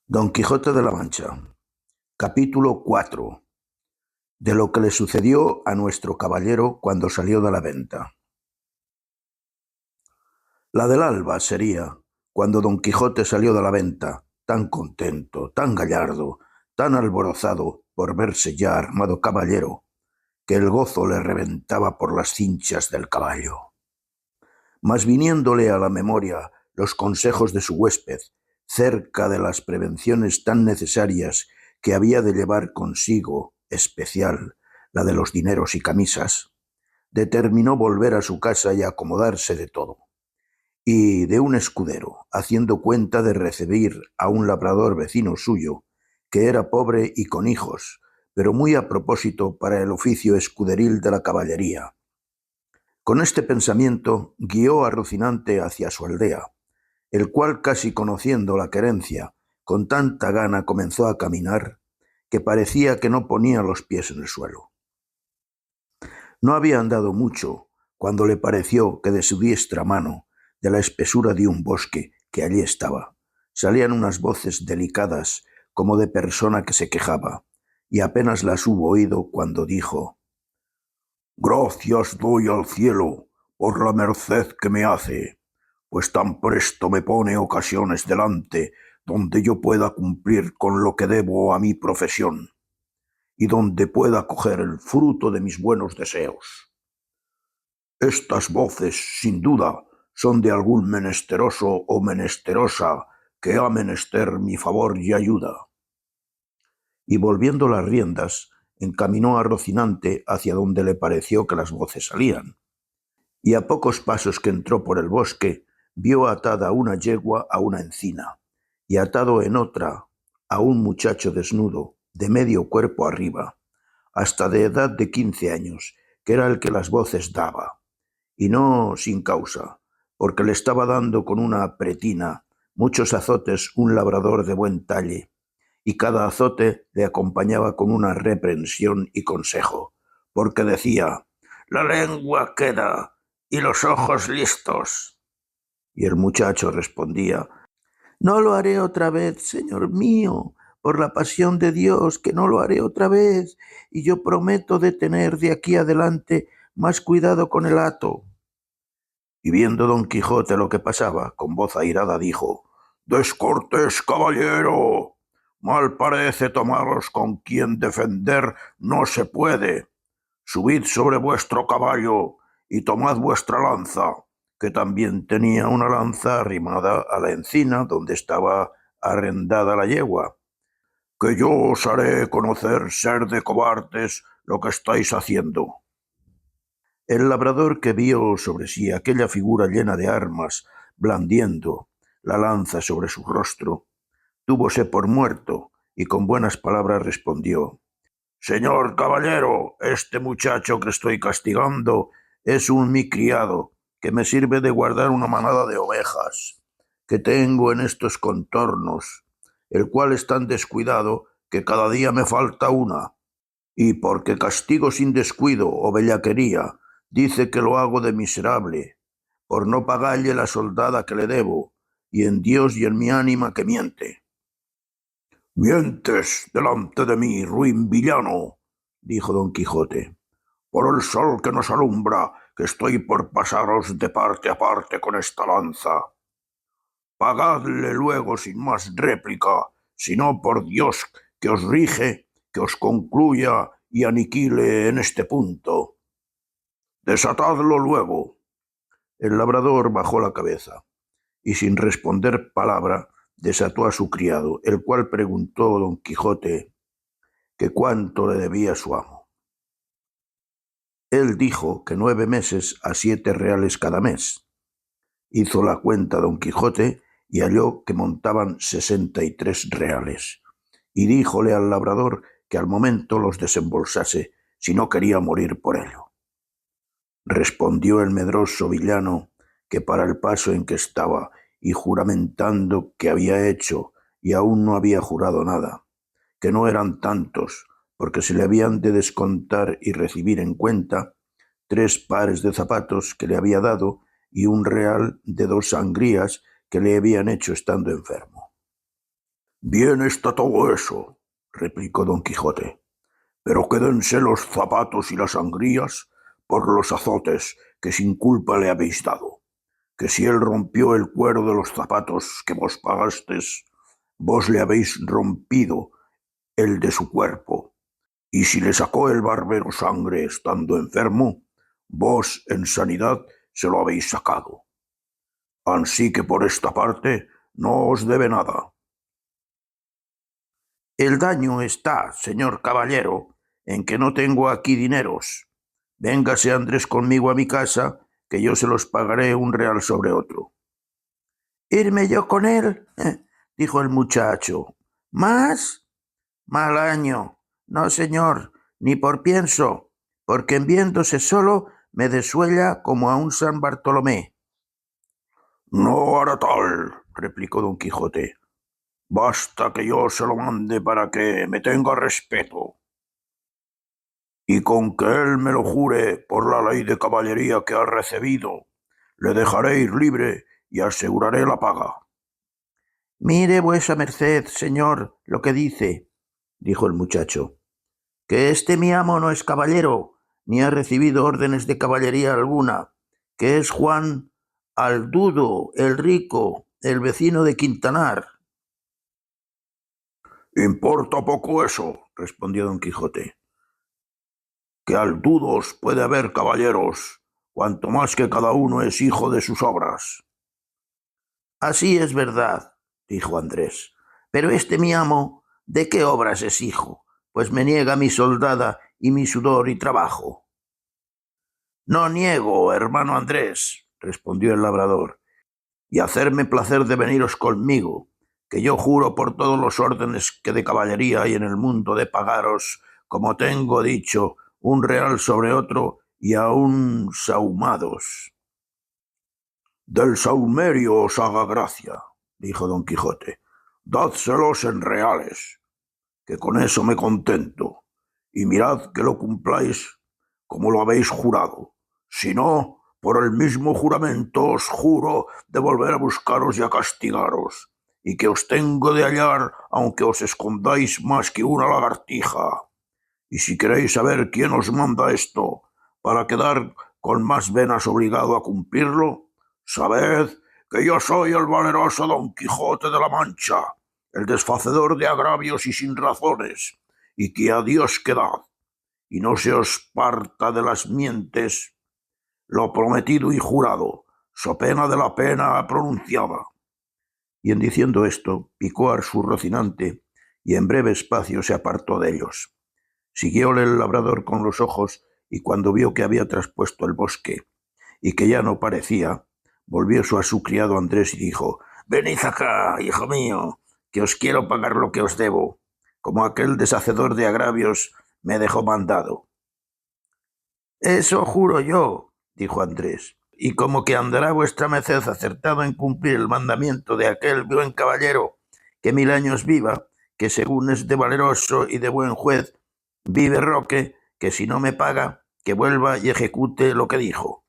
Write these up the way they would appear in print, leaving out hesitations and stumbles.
Don Quijote de la Mancha, capítulo 4, de lo que le sucedió a nuestro caballero cuando salió de la venta. La del alba sería cuando Don Quijote salió de la venta, tan contento, tan gallardo, tan alborozado por verse ya armado caballero, que el gozo le reventaba por las cinchas del caballo. Mas viniéndole a la memoria los consejos de su huésped, cerca de las prevenciones tan necesarias que había de llevar consigo, especial la de los dineros y camisas, determinó volver a su casa y acomodarse de todo. Y de un escudero, haciendo cuenta de recibir a un labrador vecino suyo, que era pobre y con hijos, pero muy a propósito para el oficio escuderil de la caballería. Con este pensamiento guió a Rocinante hacia su aldea, el cual, casi conociendo la querencia, con tanta gana comenzó a caminar que parecía que no ponía los pies en el suelo. No había andado mucho cuando le pareció que de su diestra mano, de la espesura de un bosque que allí estaba, salían unas voces delicadas como de persona que se quejaba, y apenas las hubo oído cuando dijo: «Gracias doy al cielo por la merced que me hace, pues tan presto me pone ocasiones delante donde yo pueda cumplir con lo que debo a mi profesión, y donde pueda coger el fruto de mis buenos deseos. Estas voces, sin duda, son de algún menesteroso o menesterosa que ha menester mi favor y ayuda». Y volviendo las riendas, encaminó a Rocinante hacia donde le pareció que las voces salían. Y a pocos pasos que entró por el bosque, vio atada una yegua a una encina, y atado en otra a un muchacho desnudo, de medio cuerpo arriba, hasta de edad de 15 años, que era el que las voces daba, y no sin causa, porque le estaba dando con una pretina muchos azotes un labrador de buen talle, y cada azote le acompañaba con una reprensión y consejo, porque decía: «La lengua queda y los ojos listos». Y el muchacho respondía: «No lo haré otra vez, señor mío, por la pasión de Dios, que no lo haré otra vez, y yo prometo de tener de aquí adelante más cuidado con el hato». Y viendo Don Quijote lo que pasaba, con voz airada dijo: «Descortés caballero, mal parece tomaros con quien defender no se puede. Subid sobre vuestro caballo y tomad vuestra lanza», que también tenía una lanza arrimada a la encina donde estaba arrendada la yegua, «que yo os haré conocer ser de cobardes lo que estáis haciendo». El labrador, que vio sobre sí aquella figura llena de armas, blandiendo la lanza sobre su rostro, túvose por muerto y con buenas palabras respondió: «Señor caballero, este muchacho que estoy castigando es un mi criado, que me sirve de guardar una manada de ovejas que tengo en estos contornos, el cual es tan descuidado que cada día me falta una, y porque castigo sin descuido o bellaquería, dice que lo hago de miserable, por no pagalle la soldada que le debo, y en Dios y en mi ánima que miente». «Mientes delante de mí, ruin villano», dijo Don Quijote, «por el sol que nos alumbra, que estoy por pasaros de parte a parte con esta lanza. Pagadle luego sin más réplica, si no por Dios que os rige, que os concluya y aniquile en este punto. Desatadlo luego». El labrador bajó la cabeza y, sin responder palabra, desató a su criado, el cual preguntó a Don Quijote que cuánto le debía su amo. Él dijo que 9 meses a 7 reales cada mes. Hizo la cuenta Don Quijote y halló que montaban 63 reales, y díjole al labrador que al momento los desembolsase, si no quería morir por ello. Respondió el medroso villano que para el paso en que estaba, y juramentando que había hecho y aún no había jurado nada, que no eran tantos, porque se le habían de descontar y recibir en cuenta 3 pares de zapatos que le había dado y un real de 2 sangrías que le habían hecho estando enfermo. Bien está todo eso, replicó don Quijote, pero quédense los zapatos y las sangrías por los azotes que sin culpa le habéis dado, que si él rompió el cuero de los zapatos que vos pagastes, vos le habéis rompido el de su cuerpo, y si le sacó el barbero sangre estando enfermo, vos en sanidad se lo habéis sacado. Ansí que por esta parte no os debe nada. El daño está, señor caballero, en que no tengo aquí dineros. Véngase Andrés conmigo a mi casa, que yo se los pagaré un real sobre otro. ¿Irme yo con él? Dijo el muchacho. ¿Más? Mal año. No, señor, ni por pienso, porque en viéndose solo me desuella como a un San Bartolomé. No hará tal, replicó don Quijote. Basta que yo se lo mande para que me tenga respeto. Y con que él me lo jure por la ley de caballería que ha recibido, le dejaré ir libre y aseguraré la paga. Mire vuesa merced, señor, lo que dice, dijo el muchacho, que este mi amo no es caballero, ni ha recibido órdenes de caballería alguna, que es Juan Aldudo, el rico, el vecino de Quintanar. Importa poco eso, respondió don Quijote, que Aldudos puede haber caballeros, cuanto más que cada uno es hijo de sus obras. Así es verdad, dijo Andrés, pero este mi amo, ¿de qué obras es hijo? Pues me niega mi soldada y mi sudor y trabajo. No niego, hermano Andrés, respondió el labrador, y hacerme placer de veniros conmigo, que yo juro por todos los órdenes que de caballería hay en el mundo de pagaros, como tengo dicho, un real sobre otro y aun sahumados. Del sahumerio os haga gracia, dijo don Quijote, dádselos en reales, que con eso me contento, y mirad que lo cumpláis como lo habéis jurado. Si no, por el mismo juramento os juro de volver a buscaros y a castigaros, y que os tengo de hallar aunque os escondáis más que una lagartija. Y si queréis saber quién os manda esto, para quedar con más venas obligado a cumplirlo, sabed que yo soy el valeroso Don Quijote de la Mancha, el desfacedor de agravios y sin razones, y que a Dios quedad, y no se os parta de las mientes lo prometido y jurado, so pena de la pena pronunciada. Y en diciendo esto, picó a su Rocinante, y en breve espacio se apartó de ellos. Siguióle el labrador con los ojos, y cuando vio que había traspuesto el bosque, y que ya no parecía, volvió a su criado Andrés y dijo: Venid acá, hijo mío, que os quiero pagar lo que os debo, como aquel deshacedor de agravios me dejó mandado. Eso juro yo, dijo Andrés, y como que andará vuestra merced acertado en cumplir el mandamiento de aquel buen caballero, que 1000 años viva, que según es de valeroso y de buen juez, vive Roque, que si no me paga, que vuelva y ejecute lo que dijo.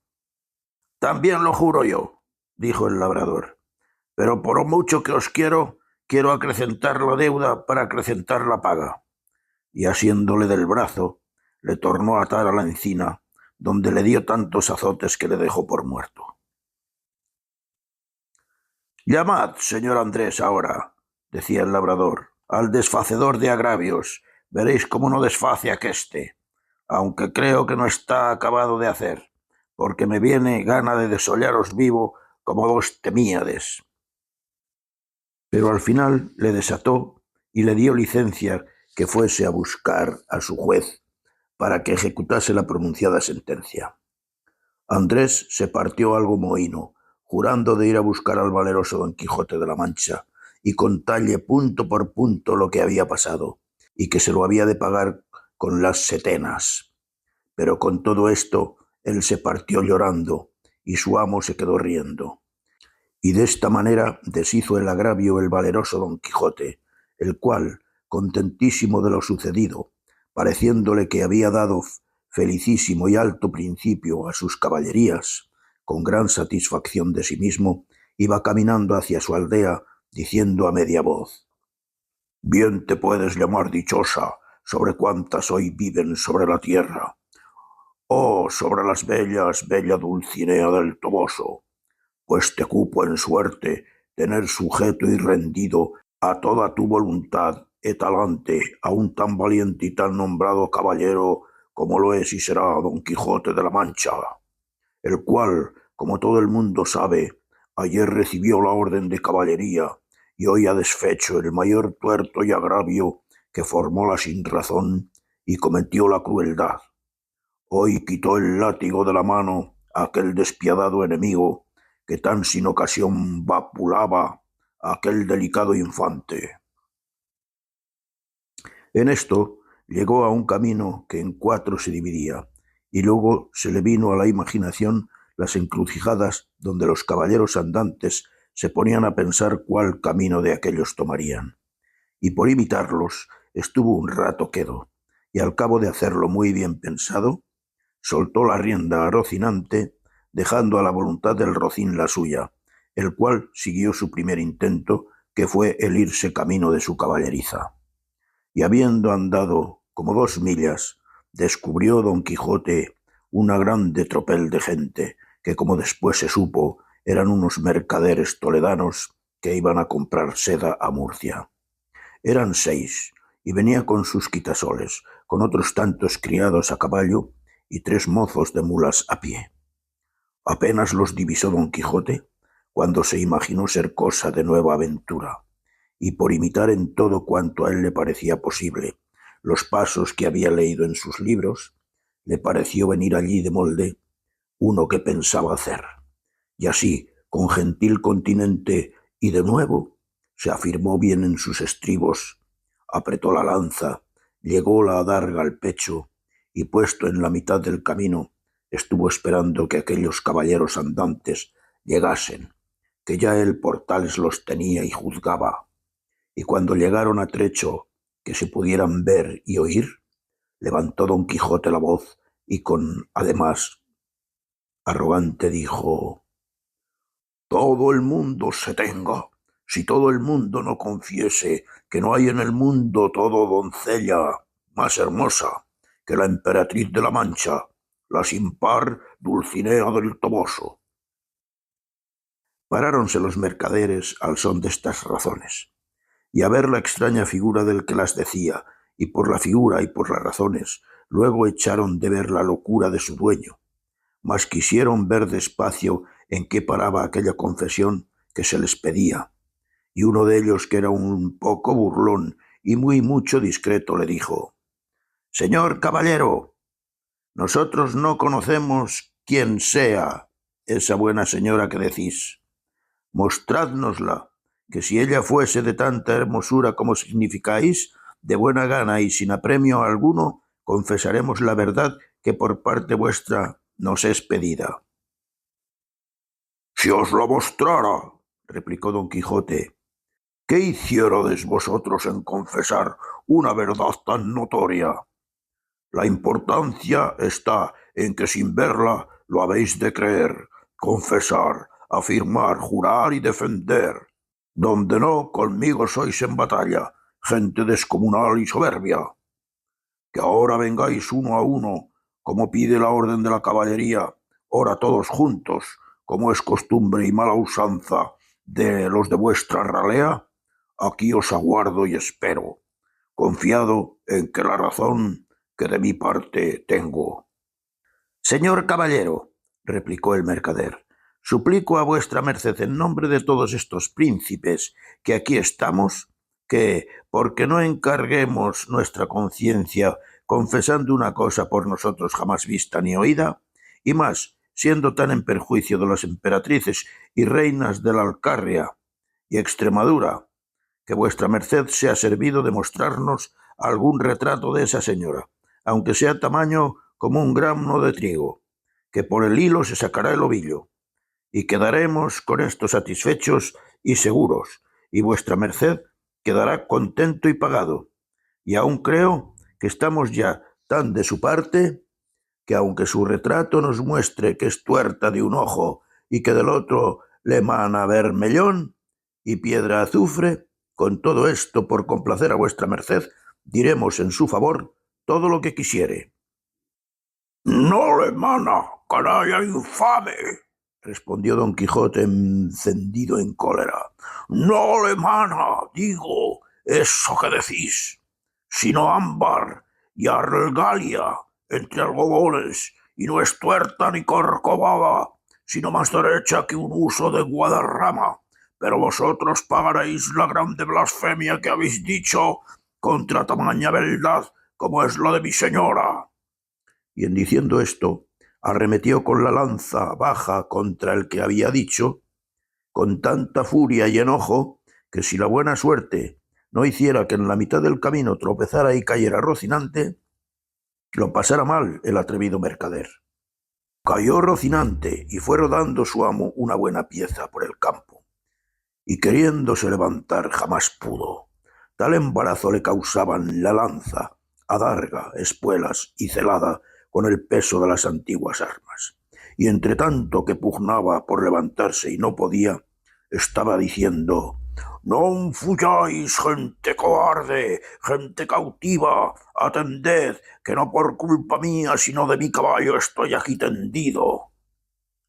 También lo juro yo, dijo el labrador, pero por mucho que os quiero acrecentar la deuda para acrecentar la paga. Y asiéndole del brazo, le tornó a atar a la encina, donde le dio tantos azotes que le dejó por muerto. Llamad, señor Andrés, ahora, decía el labrador, al desfacedor de agravios, veréis cómo no desface aqueste, aunque creo que no está acabado de hacer, porque me viene gana de desollaros vivo como vos temíades. Pero al final le desató y le dio licencia que fuese a buscar a su juez para que ejecutase la pronunciada sentencia. Andrés se partió algo mohino, jurando de ir a buscar al valeroso Don Quijote de la Mancha y contalle punto por punto lo que había pasado, y que se lo había de pagar con las setenas. Pero con todo esto él se partió llorando, y su amo se quedó riendo. Y de esta manera deshizo el agravio el valeroso Don Quijote, el cual, contentísimo de lo sucedido, pareciéndole que había dado felicísimo y alto principio a sus caballerías, con gran satisfacción de sí mismo, iba caminando hacia su aldea, diciendo a media voz: Bien te puedes llamar dichosa sobre cuantas hoy viven sobre la tierra. Oh, sobre las bellas, bella Dulcinea del Toboso, pues te cupo en suerte tener sujeto y rendido a toda tu voluntad e talante a un tan valiente y tan nombrado caballero como lo es y será Don Quijote de la Mancha, el cual, como todo el mundo sabe, ayer recibió la orden de caballería y hoy ha desfecho el mayor tuerto y agravio que formó la sinrazón y cometió la crueldad. Hoy quitó el látigo de la mano a aquel despiadado enemigo que tan sin ocasión vapulaba a aquel delicado infante. En esto llegó a un camino que en cuatro se dividía, y luego se le vino a la imaginación las encrucijadas donde los caballeros andantes se ponían a pensar cuál camino de aquellos tomarían. Y por imitarlos estuvo un rato quedo, y al cabo de hacerlo muy bien pensado, soltó la rienda a Rocinante, dejando a la voluntad del Rocín la suya, el cual siguió su primer intento, que fue el irse camino de su caballeriza. Y habiendo andado como 2 millas, descubrió Don Quijote una grande tropel de gente, que como después se supo, eran unos mercaderes toledanos que iban a comprar seda a Murcia. Eran 6, y venía con sus quitasoles, con otros tantos criados a caballo y 3 mozos de mulas a pie. Apenas los divisó Don Quijote, cuando se imaginó ser cosa de nueva aventura, y por imitar en todo cuanto a él le parecía posible los pasos que había leído en sus libros, le pareció venir allí de molde uno que pensaba hacer, y así, con gentil continente y de nuevo, se afirmó bien en sus estribos, apretó la lanza, llegó la adarga al pecho, y puesto en la mitad del camino, estuvo esperando que aquellos caballeros andantes llegasen, que ya él por tales los tenía y juzgaba. Y cuando llegaron a trecho que se pudieran ver y oír, levantó Don Quijote la voz y con además arrogante dijo: todo el mundo se tenga, si todo el mundo no confiese que no hay en el mundo todo doncella más hermosa que la emperatriz de la Mancha, la sin par Dulcinea del Toboso. Paráronse los mercaderes al son de estas razones, y a ver la extraña figura del que las decía, y por la figura y por las razones, luego echaron de ver la locura de su dueño, mas quisieron ver despacio en qué paraba aquella confesión que se les pedía, y uno de ellos, que era un poco burlón y muy mucho discreto, le dijo: señor caballero, nosotros no conocemos quién sea esa buena señora que decís. Mostrádnosla, que si ella fuese de tanta hermosura como significáis, de buena gana y sin apremio alguno, confesaremos la verdad que por parte vuestra nos es pedida. Si os la mostrara, replicó Don Quijote, ¿qué hiciérades vosotros en confesar una verdad tan notoria? La importancia está en que sin verla lo habéis de creer, confesar, afirmar, jurar y defender. Donde no, conmigo sois en batalla, gente descomunal y soberbia. Que ahora vengáis uno a uno, como pide la orden de la caballería, ora todos juntos, como es costumbre y mala usanza de los de vuestra ralea, aquí os aguardo y espero, confiado en que la razón que de mi parte tengo. Señor caballero, replicó el mercader, suplico a vuestra merced en nombre de todos estos príncipes que aquí estamos, que, porque no encarguemos nuestra conciencia confesando una cosa por nosotros jamás vista ni oída, y más siendo tan en perjuicio de las emperatrices y reinas de la Alcarria y Extremadura, que vuestra merced sea servido de mostrarnos algún retrato de esa señora, aunque sea tamaño como un grano de trigo, que por el hilo se sacará el ovillo, y quedaremos con esto satisfechos y seguros, y vuestra merced quedará contento y pagado. Y aún creo que estamos ya tan de su parte que aunque su retrato nos muestre que es tuerta de un ojo y que del otro le emana vermellón y piedra azufre, Con todo esto, por complacer a vuestra merced, diremos en su favor todo lo que quisiere. No le mana, canalla infame, respondió don Quijote encendido en cólera. No le mana, digo, eso que decís, sino ámbar y argalia entre algodones, y no es tuerta ni corcovada, sino más derecha que un uso de Guadarrama. Pero vosotros pagaréis la grande blasfemia que habéis dicho contra tamaña beldad como es la de mi señora. Y en diciendo esto, arremetió con la lanza baja contra el que había dicho, con tanta furia y enojo, que si la buena suerte no hiciera que en la mitad del camino tropezara y cayera Rocinante, lo pasara mal el atrevido mercader. Cayó Rocinante y fue rodando su amo una buena pieza por el campo, y queriéndose levantar jamás pudo. Tal embarazo le causaban la lanza, adarga, espuelas y celada con el peso de las antiguas armas. Y entre tanto que pugnaba por levantarse y no podía, estaba diciendo: «Non fuyáis, gente cobarde, gente cautiva, atended, que no por culpa mía, sino de mi caballo estoy aquí tendido».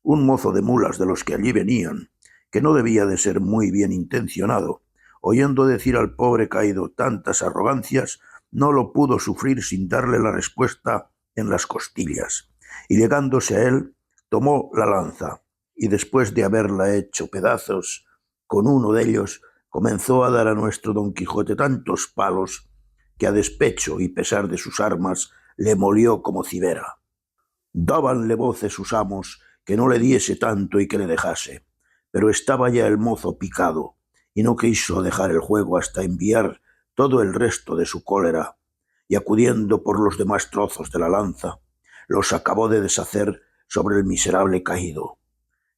Un mozo de mulas de los que allí venían, que no debía de ser muy bien intencionado, oyendo decir al pobre caído tantas arrogancias, no lo pudo sufrir sin darle la respuesta en las costillas, y llegándose a él, tomó la lanza, y después de haberla hecho pedazos con uno de ellos, comenzó a dar a nuestro Don Quijote tantos palos que a despecho y pesar de sus armas le molió como cibera. Dábanle voces sus amos que no le diese tanto y que le dejase, pero estaba ya el mozo picado, y no quiso dejar el juego hasta enviar todo el resto de su cólera, y acudiendo por los demás trozos de la lanza, los acabó de deshacer sobre el miserable caído,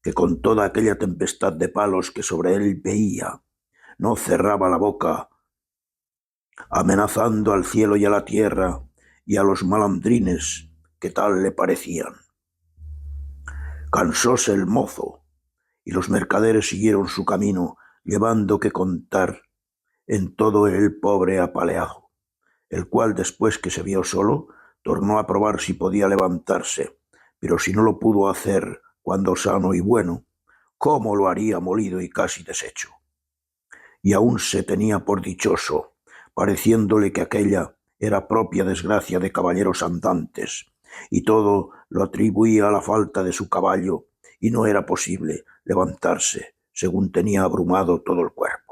que con toda aquella tempestad de palos que sobre él veía, no cerraba la boca, amenazando al cielo y a la tierra y a los malandrines que tal le parecían. Cansóse el mozo, y los mercaderes siguieron su camino, llevando que contar en todo el pobre apaleado, el cual después que se vio solo, tornó a probar si podía levantarse, pero si no lo pudo hacer cuando sano y bueno, ¿cómo lo haría molido y casi deshecho? Y aún se tenía por dichoso, pareciéndole que aquella era propia desgracia de caballeros andantes, y todo lo atribuía a la falta de su caballo, y no era posible levantarse, según tenía abrumado todo el cuerpo.